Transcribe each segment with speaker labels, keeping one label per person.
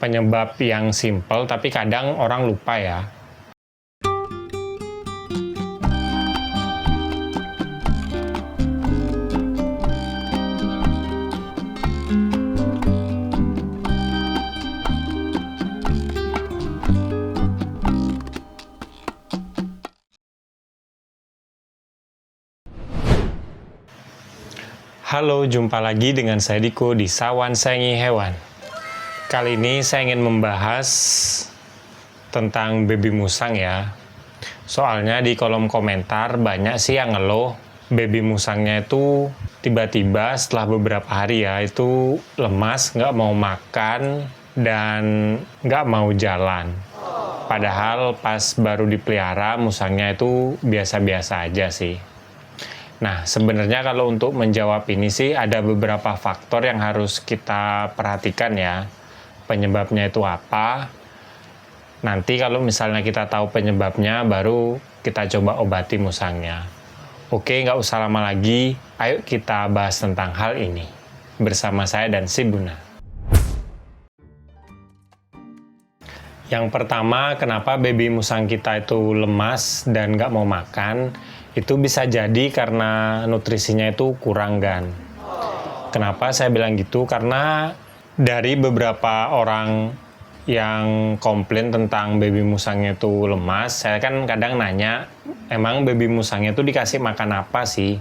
Speaker 1: penyebab yang simple, tapi kadang orang lupa ya. Halo, jumpa lagi dengan saya Diko di Sawan Sayangi Hewan. Kali ini saya ingin membahas tentang baby musang ya. Soalnya di kolom komentar banyak sih yang ngeluh baby musangnya itu tiba-tiba setelah beberapa hari ya itu lemas, nggak mau makan, dan nggak mau jalan. Padahal pas baru dipelihara musangnya itu biasa-biasa aja sih. Nah, sebenarnya kalau untuk menjawab ini sih ada beberapa faktor yang harus kita perhatikan ya. Penyebabnya itu apa? Nanti kalau misalnya kita tahu penyebabnya, baru kita coba obati musangnya. Oke, nggak usah lama lagi, ayo kita bahas tentang hal ini. Bersama saya dan si Buna. Yang pertama, kenapa baby musang kita itu lemas dan nggak mau makan? Itu bisa jadi karena nutrisinya itu kurang kan. Kenapa saya bilang gitu? Karena dari beberapa orang yang komplain tentang baby musangnya itu lemas, saya kan kadang nanya, emang baby musangnya itu dikasih makan apa sih?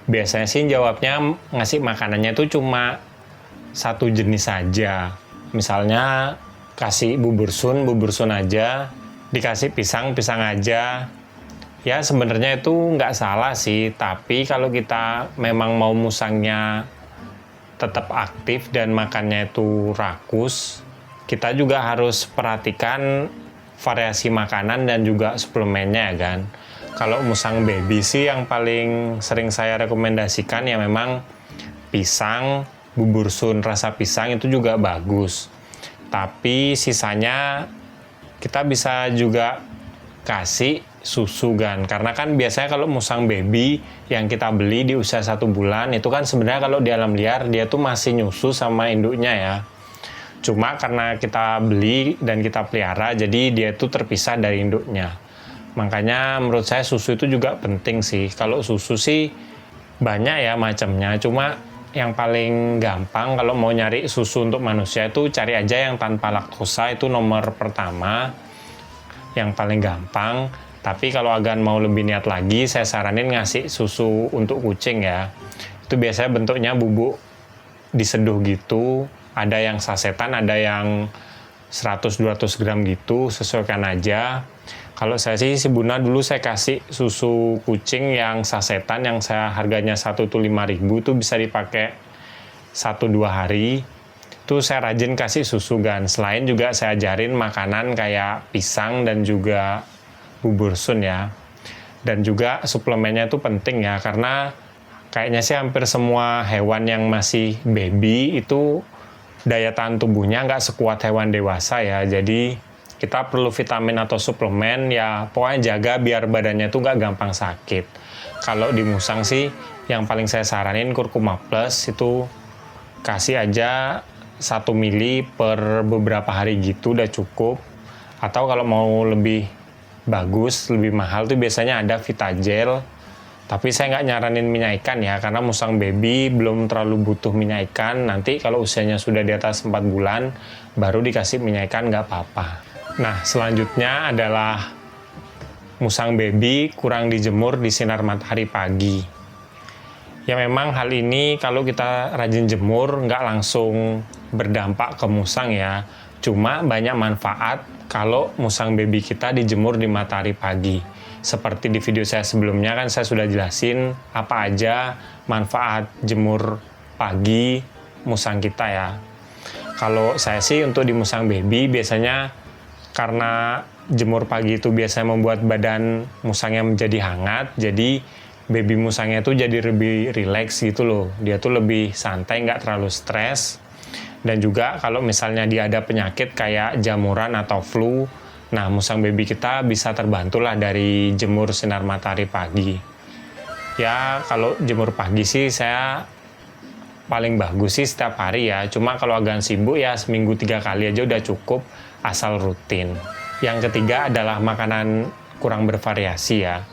Speaker 1: Biasanya sih jawabnya ngasih makanannya itu cuma satu jenis saja. Misalnya kasih bubur sun aja, dikasih pisang aja. Ya sebenarnya itu nggak salah sih, tapi kalau kita memang mau musangnya tetap aktif dan makannya itu rakus, kita juga harus perhatikan variasi makanan dan juga suplemennya kan. Kalau musang baby sih yang paling sering saya rekomendasikan ya memang pisang, bubur sun rasa pisang itu juga bagus. Tapi sisanya kita bisa juga kasih susu kan, karena kan biasanya kalau musang baby yang kita beli di usia 1 bulan itu kan sebenarnya kalau di alam liar dia tuh masih nyusu sama induknya ya. Cuma karena kita beli dan kita pelihara jadi dia tuh terpisah dari induknya. Makanya menurut saya susu itu juga penting sih. Kalau susu sih banyak ya macamnya, cuma yang paling gampang kalau mau nyari susu untuk manusia itu cari aja yang tanpa laktosa, itu nomor pertama yang paling gampang. Tapi kalau agan mau lebih niat lagi, saya saranin ngasih susu untuk kucing ya. Itu biasanya bentuknya bubuk diseduh gitu. Ada yang sasetan, ada yang 100-200 gram gitu, sesuaikan aja. Kalau saya sih si Buna dulu saya kasih susu kucing yang sasetan, yang saya harganya 1 tuh 5.000, itu bisa dipakai 1-2 hari. Itu saya rajin kasih susu kan. Selain juga saya ajarin makanan kayak pisang dan juga bubur sun ya. Dan juga suplemennya itu penting ya, karena kayaknya sih hampir semua hewan yang masih baby itu daya tahan tubuhnya nggak sekuat hewan dewasa ya. Jadi kita perlu vitamin atau suplemen ya, pokoknya jaga biar badannya itu nggak gampang sakit. Kalau di musang sih yang paling saya saranin Curcuma Plus, itu kasih aja 1 mili per beberapa hari gitu udah cukup. Atau kalau mau lebih bagus, lebih mahal tuh biasanya ada Vitagel. Tapi saya nggak nyaranin minyak ikan ya, karena musang baby belum terlalu butuh minyak ikan. Nanti kalau usianya sudah di atas 4 bulan baru dikasih minyak ikan nggak apa-apa. Nah selanjutnya adalah musang baby kurang dijemur di sinar matahari pagi. Ya memang hal ini kalau kita rajin jemur nggak langsung berdampak ke musang ya. Cuma banyak manfaat kalau musang baby kita dijemur di matahari pagi. Seperti di video saya sebelumnya kan saya sudah jelasin apa aja manfaat jemur pagi musang kita ya. Kalau saya sih untuk di musang baby biasanya karena jemur pagi itu biasanya membuat badan musangnya menjadi hangat, jadi baby musangnya itu jadi lebih rileks gitu loh. Dia tuh lebih santai, nggak terlalu stres. Dan juga kalau misalnya dia ada penyakit kayak jamuran atau flu, nah musang baby kita bisa terbantulah dari jemur sinar matahari pagi. Ya kalau jemur pagi sih saya paling bagus sih setiap hari ya. Cuma kalau agak sibuk ya seminggu 3 kali aja udah cukup, asal rutin. Yang ketiga adalah makanan kurang bervariasi ya.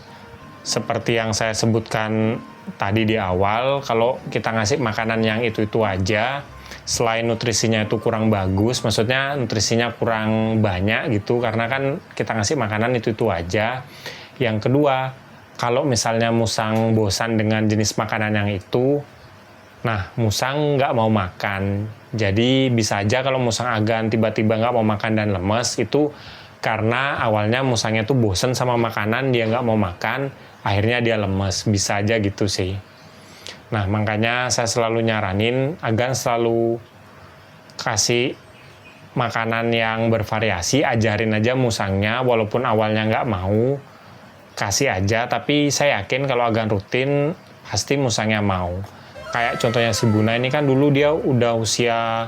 Speaker 1: Seperti yang saya sebutkan tadi di awal, kalau kita ngasih makanan yang itu-itu aja, selain nutrisinya itu kurang bagus, maksudnya nutrisinya kurang banyak gitu, karena kan kita ngasih makanan itu-itu aja. Yang kedua, kalau misalnya musang bosan dengan jenis makanan yang itu, nah musang nggak mau makan. Jadi bisa aja kalau musang agan tiba-tiba nggak mau makan dan lemes, itu karena awalnya musangnya tuh bosen sama makanan, dia nggak mau makan, akhirnya dia lemes. Bisa aja gitu sih. Nah, makanya saya selalu nyaranin agan selalu kasih makanan yang bervariasi, ajarin aja musangnya, walaupun awalnya nggak mau, kasih aja, tapi saya yakin kalau agan rutin, pasti musangnya mau. Kayak contohnya si Buna ini kan dulu dia udah usia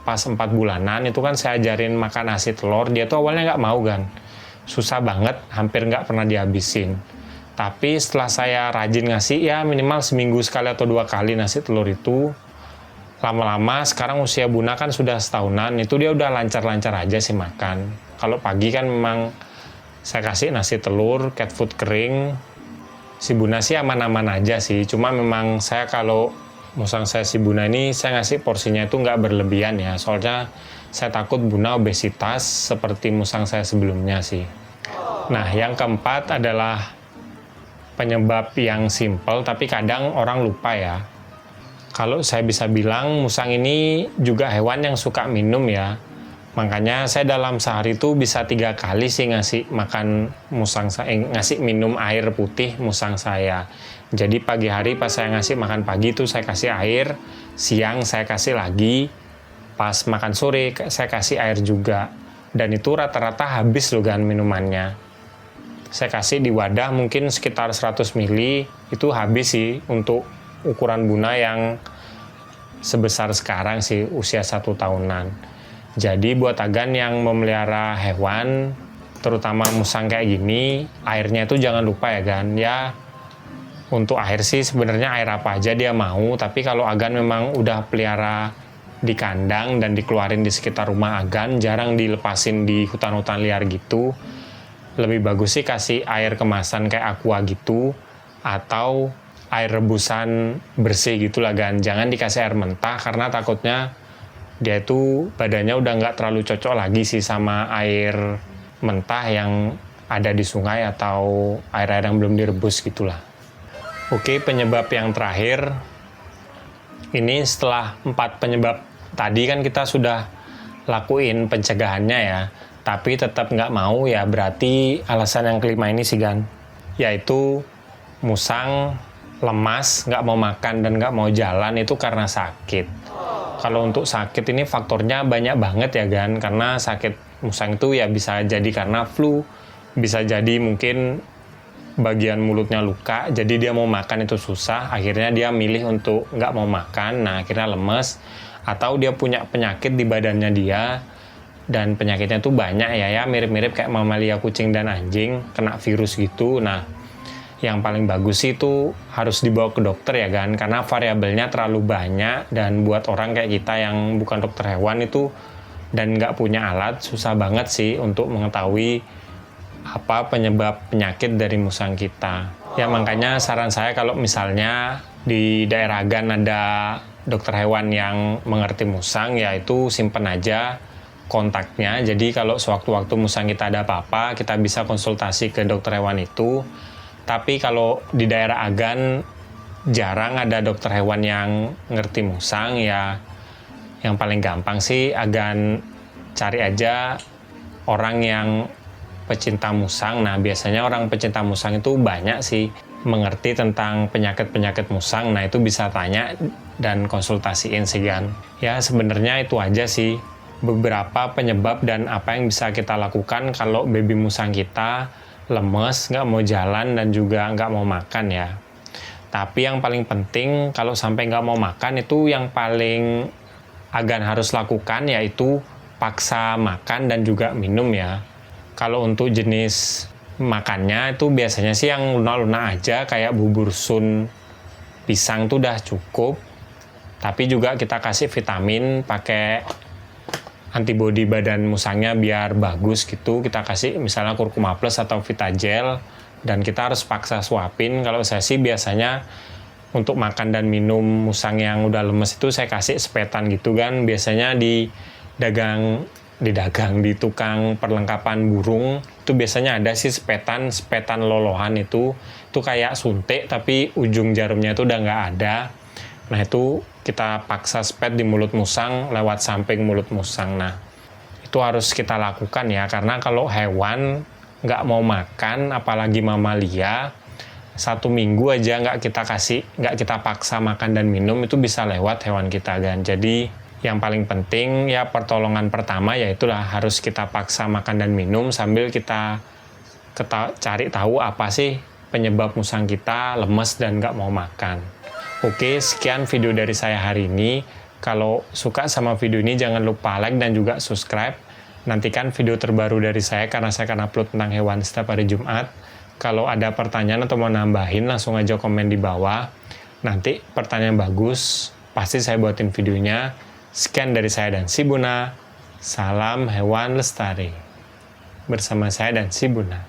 Speaker 1: pas 4 bulanan, itu kan saya ajarin makan nasi telur, dia tuh awalnya nggak mau kan. Susah banget, hampir nggak pernah dihabisin. Tapi setelah saya rajin ngasih, ya minimal seminggu sekali atau 2 kali nasi telur itu, lama-lama sekarang usia Buna kan sudah setahunan, itu dia udah lancar-lancar aja sih makan. Kalau pagi kan memang saya kasih nasi telur, cat food kering, si Buna sih aman-aman aja sih, cuma memang saya kalau musang saya si Buna ini, saya ngasih porsinya itu nggak berlebihan ya, soalnya saya takut Buna obesitas seperti musang saya sebelumnya sih. Nah, yang keempat adalah penyebab yang simple, tapi kadang orang lupa ya. Kalau saya bisa bilang, musang ini juga hewan yang suka minum ya. Makanya saya dalam sehari itu bisa 3 kali sih ngasih makan musang saya, ngasih minum air putih musang saya. Jadi pagi hari pas saya ngasih makan pagi itu saya kasih air, siang saya kasih lagi, pas makan sore saya kasih air juga. Dan itu rata-rata habis loh kan minumannya. Saya kasih di wadah mungkin sekitar 100 ml, itu habis sih untuk ukuran Buna yang sebesar sekarang sih, usia 1 tahunan. Jadi buat agan yang memelihara hewan, terutama musang kayak gini, airnya itu jangan lupa ya kan. Ya, untuk air sih sebenarnya air apa aja dia mau, tapi kalau agan memang udah pelihara di kandang dan dikeluarin di sekitar rumah agan, jarang dilepasin di hutan-hutan liar gitu, lebih bagus sih kasih air kemasan kayak aqua gitu, atau air rebusan bersih gitu lah kan. Jangan dikasih air mentah karena takutnya dia itu badannya udah nggak terlalu cocok lagi sih sama air mentah yang ada di sungai atau air-air yang belum direbus gitulah. Oke, penyebab yang terakhir, ini setelah 4 penyebab tadi kan kita sudah lakuin pencegahannya ya, tapi tetap nggak mau ya, berarti alasan yang kelima ini sih kan, yaitu musang lemas, nggak mau makan dan nggak mau jalan itu karena sakit. Kalau untuk sakit ini faktornya banyak banget ya kan, karena sakit musang itu ya bisa jadi karena flu, bisa jadi mungkin bagian mulutnya luka, jadi dia mau makan itu susah, akhirnya dia milih untuk nggak mau makan, nah akhirnya lemes, atau dia punya penyakit di badannya dia, dan penyakitnya itu banyak ya, mirip-mirip kayak mamalia kucing dan anjing, kena virus gitu. Nah, yang paling bagus itu harus dibawa ke dokter ya kan, karena variabelnya terlalu banyak, dan buat orang kayak kita yang bukan dokter hewan itu dan nggak punya alat, susah banget sih untuk mengetahui apa penyebab penyakit dari musang kita. Ya makanya saran saya kalau misalnya di daerah agan ada dokter hewan yang mengerti musang, ya itu simpen aja kontaknya, jadi kalau sewaktu-waktu musang kita ada apa-apa, kita bisa konsultasi ke dokter hewan itu. Tapi kalau di daerah agan jarang ada dokter hewan yang ngerti musang, ya yang paling gampang sih agan cari aja orang yang pecinta musang. Nah, biasanya orang pecinta musang itu banyak sih mengerti tentang penyakit-penyakit musang. Nah, itu bisa tanya dan konsultasiin sih kan. Ya, sebenarnya itu aja sih beberapa penyebab dan apa yang bisa kita lakukan kalau baby musang kita lemes, nggak mau jalan, dan juga nggak mau makan ya. Tapi yang paling penting kalau sampai nggak mau makan, itu yang paling agan harus lakukan yaitu paksa makan dan juga minum ya. Kalau untuk jenis makannya itu biasanya sih yang lunak-lunak aja, kayak bubur sun pisang tuh udah cukup. Tapi juga kita kasih vitamin pakai antibodi badan musangnya biar bagus gitu. Kita kasih misalnya kurkuma plus atau Vitagel, dan kita harus paksa suapin. Kalau saya sih biasanya untuk makan dan minum musang yang udah lemes itu saya kasih sepetan gitu kan. Biasanya di tukang perlengkapan burung itu biasanya ada sih sepetan lolohan itu kayak suntik tapi ujung jarumnya itu udah nggak ada. Nah itu kita paksa spet di mulut musang lewat samping mulut musang. Nah itu harus kita lakukan ya, karena kalau hewan nggak mau makan apalagi mamalia 1 minggu aja nggak kita paksa makan dan minum, itu bisa lewat hewan kita kan. Jadi yang paling penting ya pertolongan pertama yaitulah harus kita paksa makan dan minum sambil kita cari tahu apa sih penyebab musang kita lemes dan nggak mau makan. Oke, sekian video dari saya hari ini. Kalau suka sama video ini jangan lupa like dan juga subscribe. Nantikan video terbaru dari saya karena saya akan upload tentang hewan setiap hari Jumat. Kalau ada pertanyaan atau mau nambahin langsung aja komen di bawah. Nanti pertanyaan bagus, pasti saya buatin videonya. Sekian dari saya dan si Buna. Salam hewan lestari. Bersama saya dan si Buna.